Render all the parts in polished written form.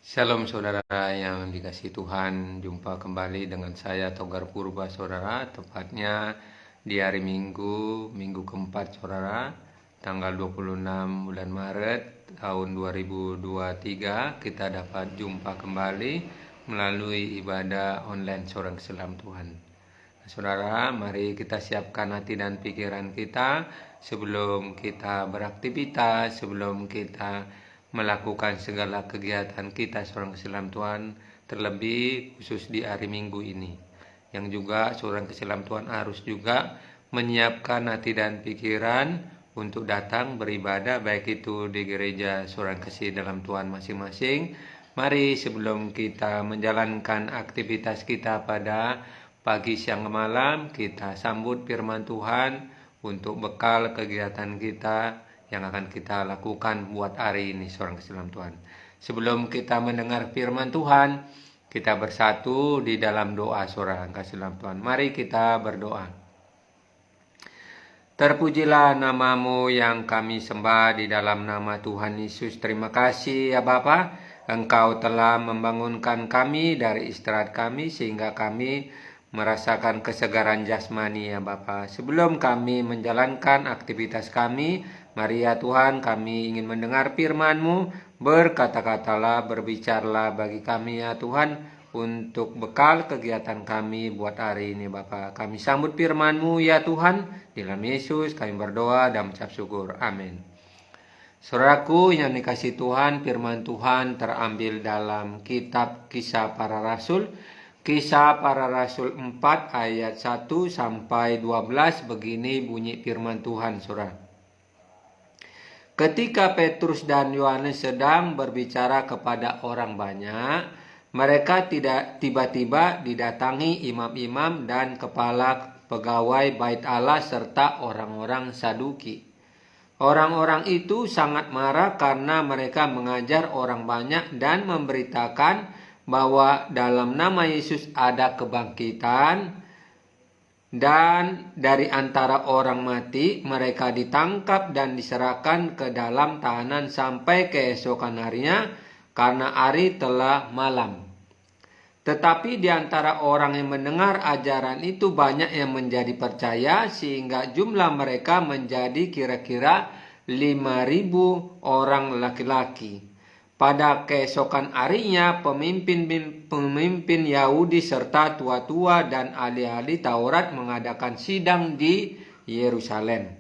Shalom saudara yang dikasihi Tuhan, jumpa kembali dengan saya Togar Purba saudara, tepatnya di hari Minggu keempat saudara, tanggal 26 bulan Maret tahun 2023 kita dapat jumpa kembali melalui ibadah online Seorang Selam Tuhan. Saudara, mari kita siapkan hati dan pikiran kita sebelum kita beraktivitas, sebelum kita melakukan segala kegiatan kita seorang Selam Tuhan, terlebih khusus di hari Minggu ini. Yang juga seorang Selam Tuhan harus juga menyiapkan hati dan pikiran untuk datang beribadah, baik itu di gereja seorang kasih dalam Tuhan masing-masing. Mari sebelum kita menjalankan aktivitas kita pada pagi, siang, malam, kita sambut firman Tuhan untuk bekal kegiatan kita yang akan kita lakukan buat hari ini seorang Selam Tuhan. Sebelum kita mendengar firman Tuhan, kita bersatu di dalam doa seorang Selam Tuhan. Mari kita berdoa. Terpujilah namamu yang kami sembah di dalam nama Tuhan Yesus. Terima kasih ya Bapa, Engkau telah membangunkan kami dari istirahat kami sehingga kami merasakan kesegaran jasmani ya Bapa. Sebelum kami menjalankan aktivitas kami, mari ya Tuhan, kami ingin mendengar firman-Mu. Berkata-katalah, berbicaralah bagi kami ya Tuhan, untuk bekal kegiatan kami buat hari ini Bapa. Kami sambut firman-Mu ya Tuhan, di dalam Yesus kami berdoa dan mengucap syukur. Amin. Saudaraku yang dikasihi Tuhan, firman Tuhan terambil dalam kitab Kisah Para Rasul. Kisah Para Rasul 4 ayat 1 sampai 12, begini bunyi firman Tuhan saudara. Ketika Petrus dan Yohanes sedang berbicara kepada orang banyak, mereka tiba-tiba didatangi imam-imam dan kepala pegawai bait Allah serta orang-orang Saduki. Orang-orang itu sangat marah karena mereka mengajar orang banyak dan memberitakan bahwa dalam nama Yesus ada kebangkitan, dan dari antara orang mati mereka ditangkap dan diserahkan ke dalam tahanan sampai keesokan harinya karena hari telah malam. Tetapi di antara orang yang mendengar ajaran itu banyak yang menjadi percaya sehingga jumlah mereka menjadi kira-kira 5.000 orang laki-laki. Pada keesokan harinya pemimpin Yahudi serta tua-tua dan ahli-ahli Taurat mengadakan sidang di Yerusalem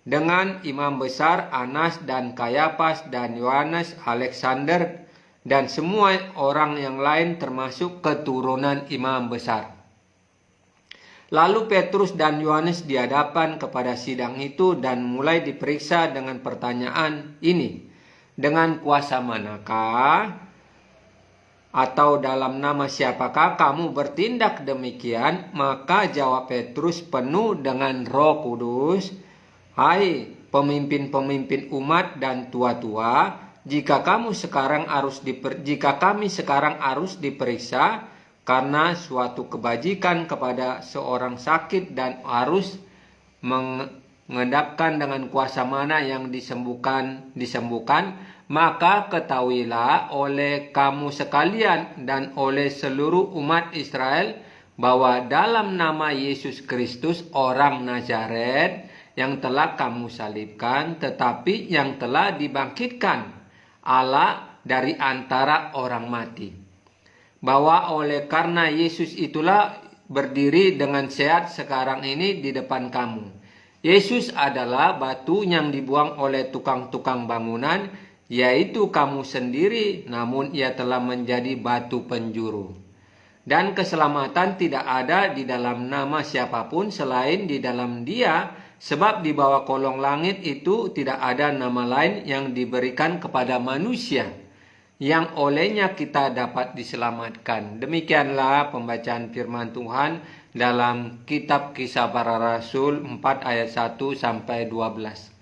dengan imam besar Anas dan Kayafas dan Yohanes, Alexander dan semua orang yang lain termasuk keturunan imam besar. Lalu Petrus dan Yohanes dihadapkan kepada sidang itu dan mulai diperiksa dengan pertanyaan ini. Dengan kuasa manakah atau dalam nama siapakah kamu bertindak demikian? Maka jawab Petrus penuh dengan Roh Kudus, "Hai pemimpin-pemimpin umat dan tua-tua, jika kami sekarang harus diperiksa karena suatu kebajikan kepada seorang sakit dan harus mengendapkan dengan kuasa mana yang disembuhkan, maka ketahuilah oleh kamu sekalian dan oleh seluruh umat Israel bahwa dalam nama Yesus Kristus orang Nazaret yang telah kamu salibkan tetapi yang telah dibangkitkan Allah dari antara orang mati, bahwa oleh karena Yesus itulah berdiri dengan sehat sekarang ini di depan kamu. Yesus adalah batu yang dibuang oleh tukang-tukang bangunan, yaitu kamu sendiri, namun ia telah menjadi batu penjuru. Dan keselamatan tidak ada di dalam nama siapapun selain di dalam Dia, sebab di bawah kolong langit itu tidak ada nama lain yang diberikan kepada manusia yang olehnya kita dapat diselamatkan. Demikianlah pembacaan firman Tuhan dalam kitab Kisah Para Rasul 4 ayat 1 sampai 12.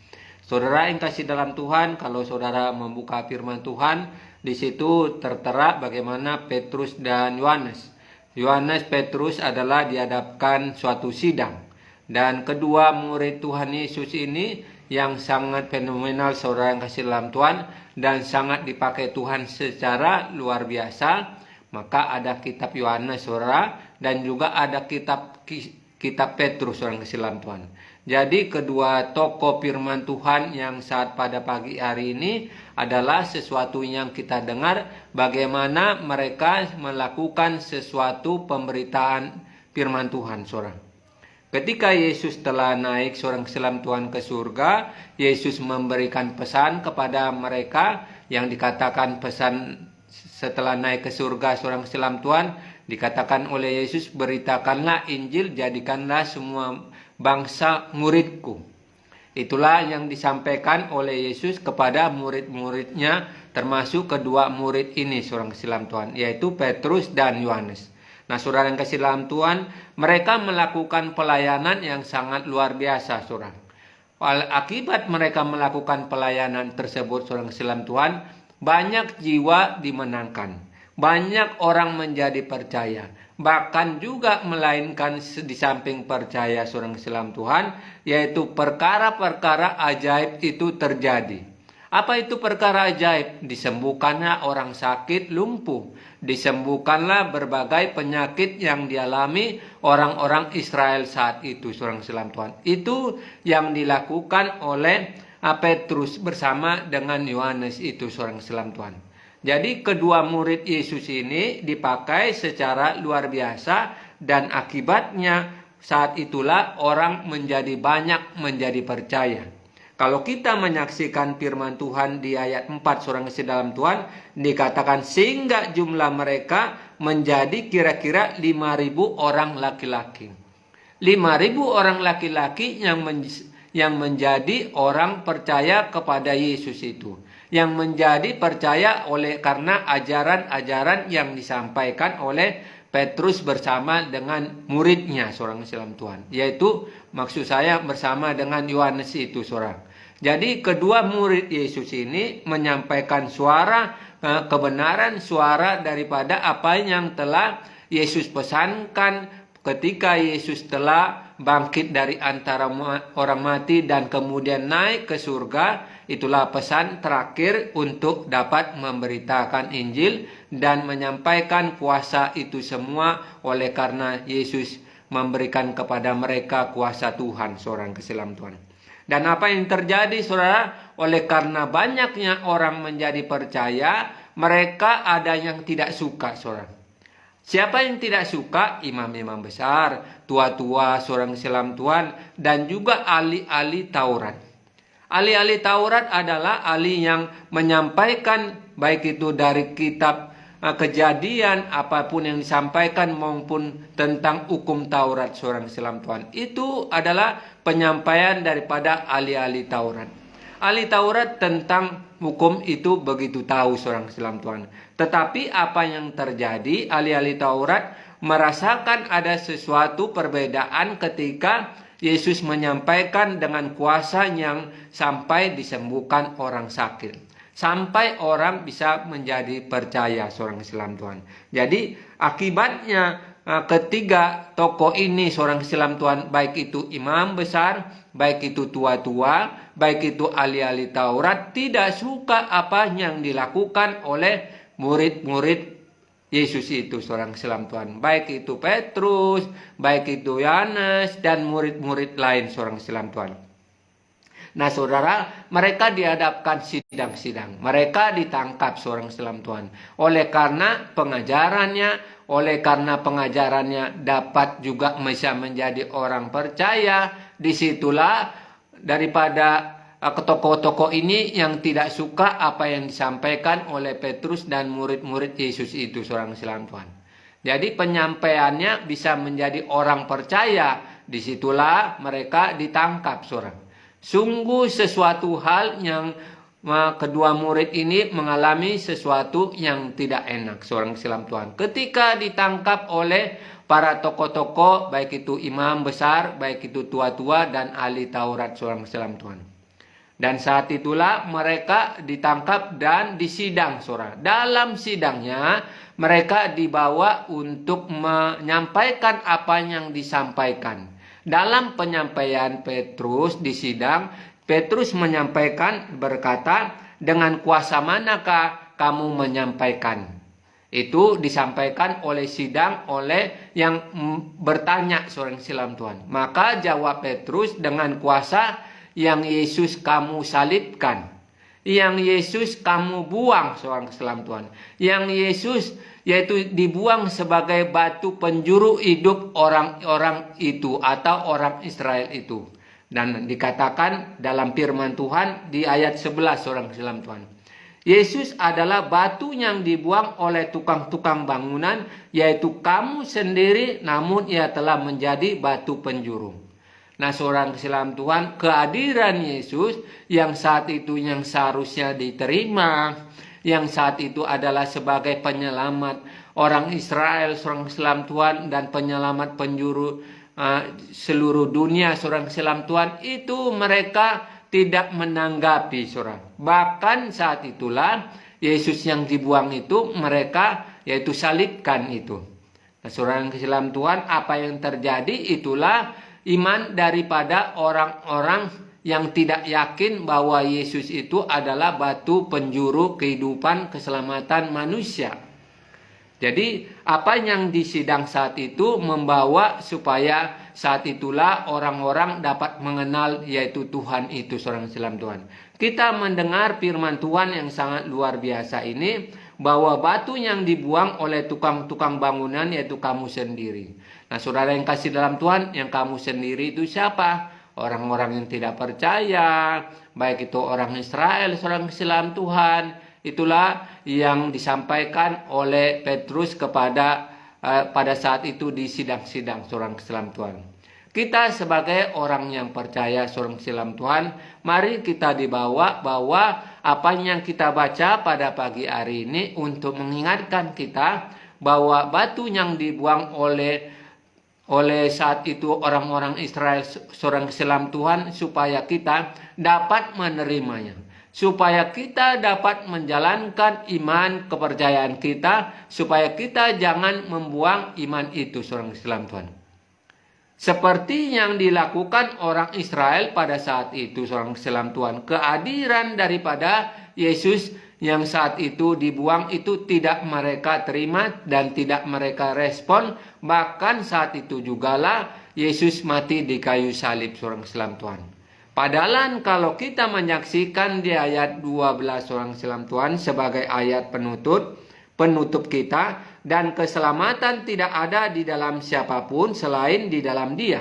Saudara yang kasih dalam Tuhan, kalau saudara membuka firman Tuhan, di situ tertera bagaimana Petrus dan Yohanes. Petrus adalah dihadapkan suatu sidang. Dan kedua murid Tuhan Yesus ini yang sangat fenomenal saudara yang kasih dalam Tuhan, dan sangat dipakai Tuhan secara luar biasa. Maka ada kitab Yohanes, saudara, dan juga ada kitab Petrus, orang kasih dalam Tuhan. Jadi kedua tokoh firman Tuhan yang saat pada pagi hari ini adalah sesuatu yang kita dengar bagaimana mereka melakukan sesuatu pemberitaan firman Tuhan, saudara. Ketika Yesus telah naik seorang selam Tuhan ke surga, Yesus memberikan pesan kepada mereka yang dikatakan pesan setelah naik ke surga seorang selam Tuhan, dikatakan oleh Yesus, beritakanlah Injil, jadikanlah semua bangsa muridku. Itulah yang disampaikan oleh Yesus kepada murid-muridnya, termasuk kedua murid ini seorang selam Tuhan, yaitu Petrus dan Yohanes. Nah, saudara yang kasih dalam Tuhan, mereka melakukan pelayanan yang sangat luar biasa, saudara. Akibat mereka melakukan pelayanan tersebut, saudara selam Tuhan, banyak jiwa dimenangkan, banyak orang menjadi percaya, bahkan juga melainkan di samping percaya seorang selam Tuhan, yaitu perkara-perkara ajaib itu terjadi. Apa itu perkara ajaib? Disembuhkanlah orang sakit lumpuh, disembuhkanlah berbagai penyakit yang dialami orang-orang Israel saat itu, seorang selam Tuhan. Itu yang dilakukan oleh Petrus bersama dengan Yohanes itu, seorang selam Tuhan. Jadi kedua murid Yesus ini dipakai secara luar biasa, dan akibatnya saat itulah orang menjadi banyak menjadi percaya. Kalau kita menyaksikan firman Tuhan di ayat 4, seorang kasih dalam Tuhan, dikatakan sehingga jumlah mereka menjadi kira-kira 5.000 orang laki-laki. 5.000 orang laki-laki yang menjadi orang percaya kepada Yesus itu, yang menjadi percaya oleh karena ajaran-ajaran yang disampaikan oleh Petrus bersama dengan muridnya, seorang Islam Tuhan, yaitu maksud saya bersama dengan Yohanes itu, seorang. Jadi kedua murid Yesus ini menyampaikan suara kebenaran, suara daripada apa yang telah Yesus pesankan ketika Yesus telah bangkit dari antara orang mati dan kemudian naik ke surga. Itulah pesan terakhir untuk dapat memberitakan Injil dan menyampaikan kuasa itu semua, oleh karena Yesus memberikan kepada mereka kuasa Tuhan, seorang keselam Tuhan. Dan apa yang terjadi, saudara? Oleh karena banyaknya orang menjadi percaya, mereka ada yang tidak suka, saudara. Siapa yang tidak suka? Imam-imam besar, tua-tua, seorang selam Tuhan, dan juga ahli-ahli Taurat. Ahli-ahli Taurat adalah ahli yang menyampaikan baik itu dari kitab Kejadian, apapun yang disampaikan maupun tentang hukum Taurat, seorang selam Tuhan. Itu adalah penyampaian daripada ahli-ahli Taurat. Ahli Taurat tentang hukum itu begitu tahu, seorang selam Tuhan. Tetapi apa yang terjadi, ahli-ahli Taurat merasakan ada sesuatu perbedaan ketika Yesus menyampaikan dengan kuasa yang sampai disembuhkan orang sakit, sampai orang bisa menjadi percaya, seorang Islam Tuhan. Jadi akibatnya ketiga tokoh ini, seorang Islam Tuhan, baik itu imam besar, baik itu tua-tua, baik itu ahli-ahli Taurat, tidak suka apa yang dilakukan oleh murid-murid Yesus itu, seorang Islam Tuhan. Baik itu Petrus, baik itu Yohanes, dan murid-murid lain, seorang Islam Tuhan. Nah, saudara, mereka dihadapkan sidang-sidang. Mereka ditangkap, seorang Islam Tuhan. Oleh karena pengajarannya dapat juga bisa menjadi orang percaya. Disitulah daripada tokoh-tokoh ini yang tidak suka apa yang disampaikan oleh Petrus dan murid-murid Yesus itu, seorang Islam Tuhan. Jadi penyampaiannya bisa menjadi orang percaya. Disitulah mereka ditangkap, seorang. Sungguh sesuatu hal yang kedua murid ini mengalami sesuatu yang tidak enak, seorang Islam Tuhan. Ketika ditangkap oleh para tokoh-tokoh, baik itu imam besar, baik itu tua-tua dan ahli Taurat, seorang Islam Tuhan. Dan saat itulah mereka ditangkap dan disidang, saudara. Dalam sidangnya mereka dibawa untuk menyampaikan apa yang disampaikan. Dalam penyampaian Petrus di sidang, Petrus menyampaikan berkata, dengan kuasa manakah kamu menyampaikan? Itu disampaikan oleh sidang oleh yang bertanya seorang silam Tuhan. Maka jawab Petrus, dengan kuasa yang Yesus kamu salibkan, yang Yesus kamu buang seorang silam Tuhan, yang Yesus yaitu dibuang sebagai batu penjuru hidup orang-orang itu atau orang Israel itu. Dan dikatakan dalam firman Tuhan di ayat 11 seorang silam Tuhan, Yesus adalah batu yang dibuang oleh tukang-tukang bangunan, yaitu kamu sendiri, namun ia telah menjadi batu penjuru. Nah, seorang silam Tuhan, kehadiran Yesus yang saat itu yang seharusnya diterima, yang saat itu adalah sebagai penyelamat orang Israel, seorang silam Tuhan, dan penyelamat penjuru seluruh dunia, seorang silam Tuhan, itu mereka tidak menanggapi, saudara. Bahkan saat itulah Yesus yang dibuang itu mereka yaitu salibkan itu. Nah, saudara yang kasihan Tuhan, apa yang terjadi itulah iman daripada orang-orang yang tidak yakin bahwa Yesus itu adalah batu penjuru kehidupan keselamatan manusia. Jadi apa yang disidang saat itu membawa supaya saat itulah orang-orang dapat mengenal yaitu Tuhan itu, seorang silam Tuhan. Kita mendengar firman Tuhan yang sangat luar biasa ini, bahwa batu yang dibuang oleh tukang-tukang bangunan yaitu kamu sendiri. Nah, saudara yang kasih dalam Tuhan, yang kamu sendiri itu siapa? Orang-orang yang tidak percaya, baik itu orang Israel, seorang silam Tuhan. Itulah yang disampaikan oleh Petrus kepada pada saat itu di sidang-sidang seorang silam Tuhan. Kita sebagai orang yang percaya seorang silam Tuhan, mari kita dibawa bahwa apa yang kita baca pada pagi hari ini untuk mengingatkan kita bahwa batu yang dibuang oleh saat itu orang-orang Israel seorang silam Tuhan, supaya kita dapat menerimanya, supaya kita dapat menjalankan iman kepercayaan kita, supaya kita jangan membuang iman itu, seorang silam Tuhan. Seperti yang dilakukan orang Israel pada saat itu, seorang silam Tuhan. Kehadiran daripada Yesus yang saat itu dibuang itu tidak mereka terima dan tidak mereka respon. Bahkan saat itu jugalah Yesus mati di kayu salib, seorang silam Tuhan. Padahal kalau kita menyaksikan di ayat 12 seorang silam Tuhan sebagai ayat penutup kita, dan keselamatan tidak ada di dalam siapapun selain di dalam Dia.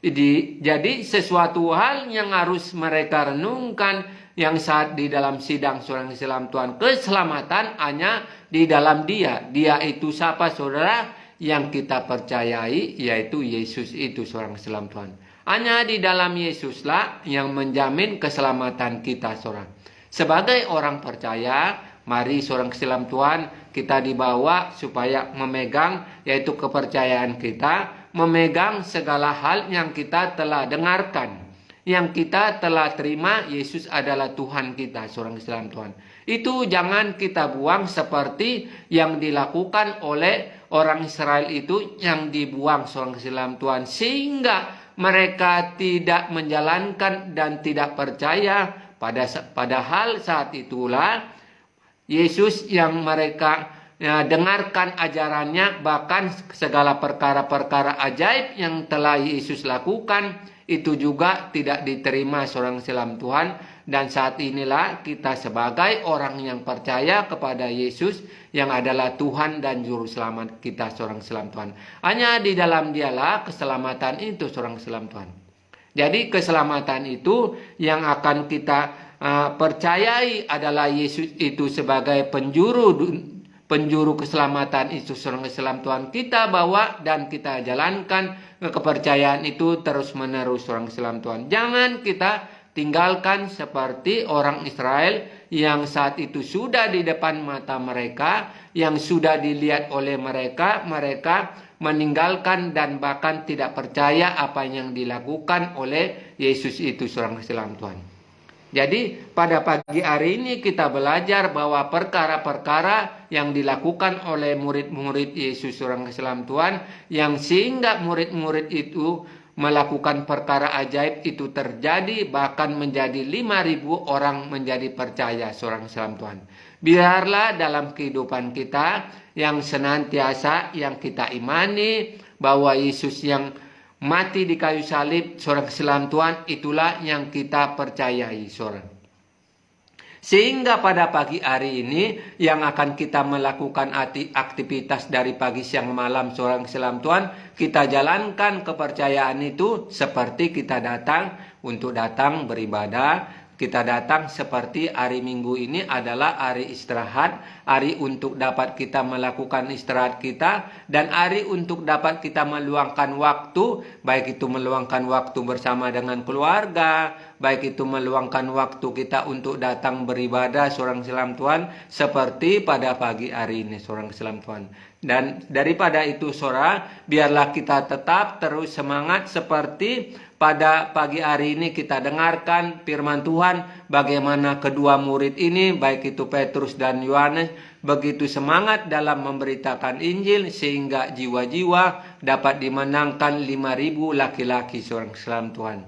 Jadi sesuatu hal yang harus mereka renungkan yang saat di dalam sidang seorang silam Tuhan, keselamatan hanya di dalam Dia. Dia itu siapa, saudara? Yang kita percayai yaitu Yesus itu, seorang silam Tuhan. Hanya di dalam Yesuslah yang menjamin keselamatan kita, saudara. Sebagai orang percaya, mari seorang silam Tuhan kita dibawa supaya memegang yaitu kepercayaan kita, memegang segala hal yang kita telah dengarkan, yang kita telah terima. Yesus adalah Tuhan kita, seorang silam Tuhan. Itu jangan kita buang seperti yang dilakukan oleh orang Israel itu, yang dibuang, seorang silam Tuhan, sehingga mereka tidak menjalankan dan tidak percaya. Padahal saat itulah Yesus yang mereka dengarkan ajarannya, bahkan segala perkara-perkara ajaib yang telah Yesus lakukan itu juga tidak diterima, seorang silam Tuhan. Dan saat inilah kita sebagai orang yang percaya kepada Yesus yang adalah Tuhan dan Juru Selamat kita, seorang silam Tuhan. Hanya di dalam Dialah keselamatan itu, seorang silam Tuhan. Jadi keselamatan itu yang akan kita percayai adalah Yesus itu sebagai penjuru keselamatan itu, seorang silam Tuhan. Kita bawa dan kita jalankan kepercayaan itu terus menerus, seorang silam Tuhan. Jangan kita tinggalkan seperti orang Israel yang saat itu sudah di depan mata mereka, yang sudah dilihat oleh mereka meninggalkan dan bahkan tidak percaya apa yang dilakukan oleh Yesus itu, seorang silam Tuhan. Jadi pada pagi hari ini kita belajar bahwa perkara-perkara yang dilakukan oleh murid-murid Yesus, seorang silam Tuhan, yang sehingga murid-murid itu melakukan perkara ajaib itu terjadi, bahkan menjadi 5.000 orang menjadi percaya seorang salam Tuhan. Biarlah dalam kehidupan kita yang senantiasa yang kita imani bahwa Yesus yang mati di kayu salib seorang salam Tuhan, itulah yang kita percayai seorang. Sehingga pada pagi hari ini yang akan kita melakukan aktivitas dari pagi siang malam seorang salam Tuhan, kita jalankan kepercayaan itu seperti kita datang untuk datang beribadah. Kita datang seperti hari Minggu ini adalah hari istirahat, hari untuk dapat kita melakukan istirahat kita, dan hari untuk dapat kita meluangkan waktu, baik itu meluangkan waktu bersama dengan keluarga, baik itu meluangkan waktu kita untuk datang beribadah seorang salam Tuhan, seperti pada pagi hari ini seorang salam Tuhan. Dan daripada itu saudara, biarlah kita tetap terus semangat seperti pada pagi hari ini kita dengarkan firman Tuhan, bagaimana kedua murid ini, baik itu Petrus dan Yohanes, begitu semangat dalam memberitakan Injil sehingga jiwa-jiwa dapat dimenangkan 5.000 laki-laki seorang salam Tuhan.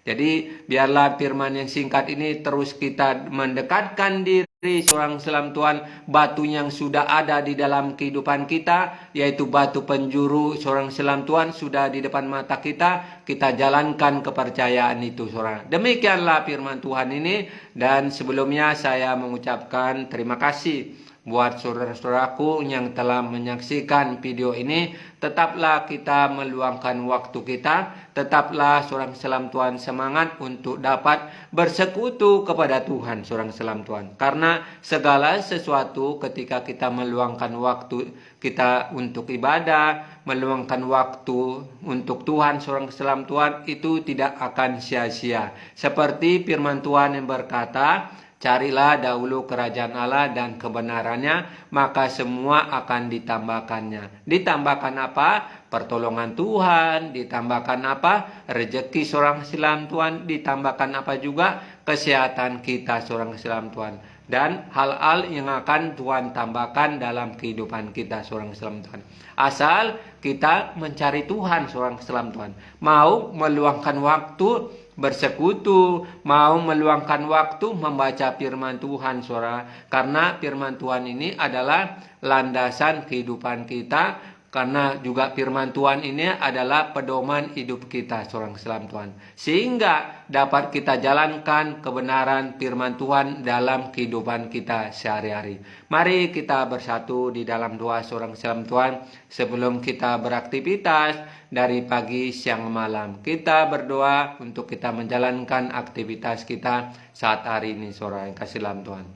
Jadi biarlah firman yang singkat ini terus kita mendekatkan diri seorang salam Tuhan, batu yang sudah ada di dalam kehidupan kita, yaitu batu penjuru seorang salam Tuhan sudah di depan mata kita, kita jalankan kepercayaan itu saudara. Demikianlah firman Tuhan ini, dan sebelumnya saya mengucapkan terima kasih buat saudara-saudaraku yang telah menyaksikan video ini. Tetaplah kita meluangkan waktu kita, tetaplah seorang salam Tuhan semangat untuk dapat bersekutu kepada Tuhan seorang salam Tuhan. Karena segala sesuatu ketika kita meluangkan waktu kita untuk ibadah, meluangkan waktu untuk Tuhan seorang salam Tuhan, itu tidak akan sia-sia. Seperti firman Tuhan yang berkata, carilah dahulu kerajaan Allah dan kebenarannya, maka semua akan ditambahkannya. Ditambahkan apa? Pertolongan Tuhan. Ditambahkan apa? Rezeki seorang salam Tuhan. Ditambahkan apa juga? Kesehatan kita seorang salam Tuhan. Dan hal-hal yang akan Tuhan tambahkan dalam kehidupan kita seorang salam Tuhan. Asal kita mencari Tuhan seorang salam Tuhan. Mau meluangkan waktu bersekutu, mau meluangkan waktu membaca firman Tuhan saudara, karena firman Tuhan ini adalah landasan kehidupan kita, karena juga firman Tuhan ini adalah pedoman hidup kita seorang salam Tuhan, sehingga dapat kita jalankan kebenaran firman Tuhan dalam kehidupan kita sehari-hari. Mari kita bersatu di dalam doa seorang salam Tuhan sebelum kita beraktivitas dari pagi, siang, malam. Kita berdoa untuk kita menjalankan aktivitas kita saat hari ini saudara yang kasih dalam Tuhan.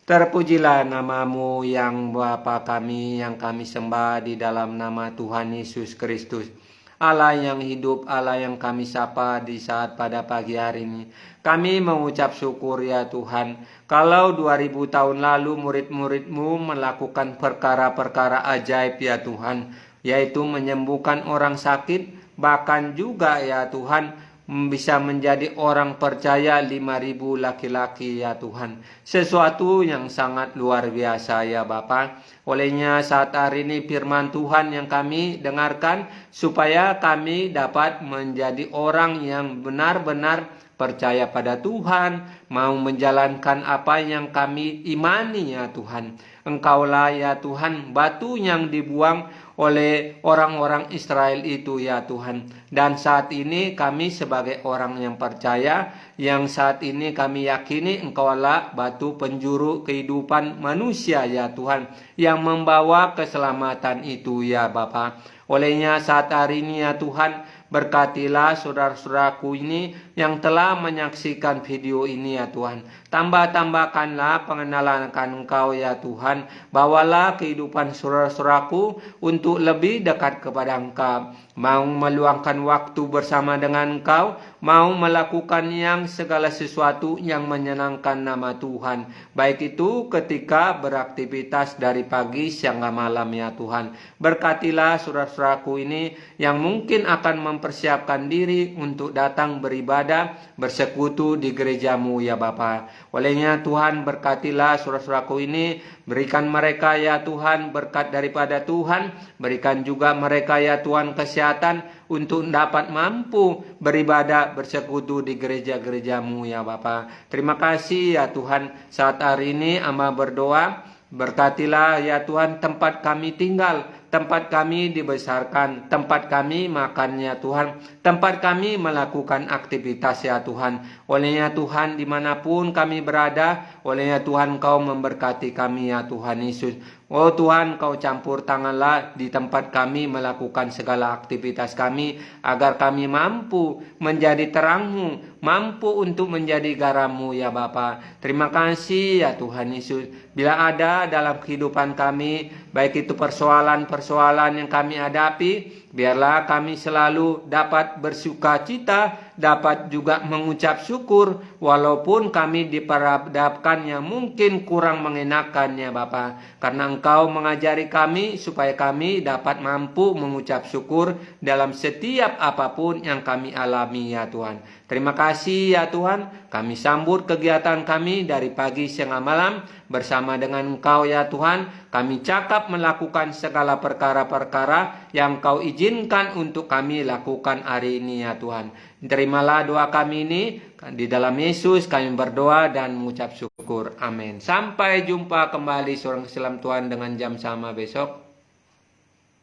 Terpujilah namamu yang Bapa kami yang kami sembah di dalam nama Tuhan Yesus Kristus. Allah yang hidup, Allah yang kami sapa di saat pada pagi hari ini. Kami mengucap syukur ya Tuhan. Kalau 2000 tahun lalu murid-murid-Mu melakukan perkara-perkara ajaib ya Tuhan, yaitu menyembuhkan orang sakit, bahkan juga ya Tuhan bisa menjadi orang percaya 5.000 laki-laki ya Tuhan. Sesuatu yang sangat luar biasa ya Bapa. Olehnya saat hari ini firman Tuhan yang kami dengarkan, supaya kami dapat menjadi orang yang benar-benar percaya pada Tuhan, mau menjalankan apa yang kami imani ya Tuhan. Engkaulah ya Tuhan batu yang dibuang oleh orang-orang Israel itu ya Tuhan. Dan saat ini kami sebagai orang yang percaya, yang saat ini kami yakini Engkaulah batu penjuru kehidupan manusia ya Tuhan, yang membawa keselamatan itu ya Bapa. Olehnya saat hari ini ya Tuhan, berkatilah saudara-saudaraku ini yang telah menyaksikan video ini ya Tuhan. Tambah-tambahkanlah pengenalan akan Engkau ya Tuhan. Bawalah kehidupan saudara-saudaraku untuk lebih dekat kepada Engkau. Mau meluangkan waktu bersama dengan Engkau mau melakukan yang segala sesuatu yang menyenangkan nama Tuhan. Baik itu ketika beraktivitas dari pagi siang malam ya Tuhan. Berkatilah saudara-saudaraku ini yang mungkin akan mempersiapkan diri untuk datang beribadah, bersekutu di gerejamu ya Bapa. Olehnya Tuhan berkatilah saudara-saudaraku ini, berikan mereka ya Tuhan berkat daripada Tuhan, berikan juga mereka ya Tuhan kesehatan untuk dapat mampu beribadah, bersekutu di gereja-gerejamu ya Bapa. Terima kasih ya Tuhan, saat hari ini hamba berdoa, berkatilah ya Tuhan tempat kami tinggal, tempat kami dibesarkan, tempat kami makan ya Tuhan, tempat kami melakukan aktivitas ya Tuhan. Olehnya Tuhan dimanapun kami berada, olehnya Tuhan Kau memberkati kami ya Tuhan Yesus. Oh Tuhan, Kau campur tanganlah di tempat kami melakukan segala aktivitas kami, agar kami mampu menjadi terang-Mu, mampu untuk menjadi garam-Mu ya Bapa. Terima kasih ya Tuhan Yesus. Bila ada dalam kehidupan kami, baik itu persoalan-persoalan yang kami hadapi, biarlah kami selalu dapat bersuka cita, dapat juga mengucap syukur, walaupun kami diperhadapkan yang mungkin kurang mengenakan ya Bapa. Karena Engkau mengajari kami supaya kami dapat mampu mengucap syukur dalam setiap apapun yang kami alami ya Tuhan. Terima kasih ya Tuhan, kami sambut kegiatan kami dari pagi siang malam bersama dengan Engkau ya Tuhan. Kami cakap melakukan segala perkara-perkara yang Kau izinkan untuk kami lakukan hari ini ya Tuhan. Terimalah doa kami ini, di dalam Yesus kami berdoa dan mengucap syukur. Amin. Sampai jumpa kembali seorang Islam Tuhan dengan jam sama besok.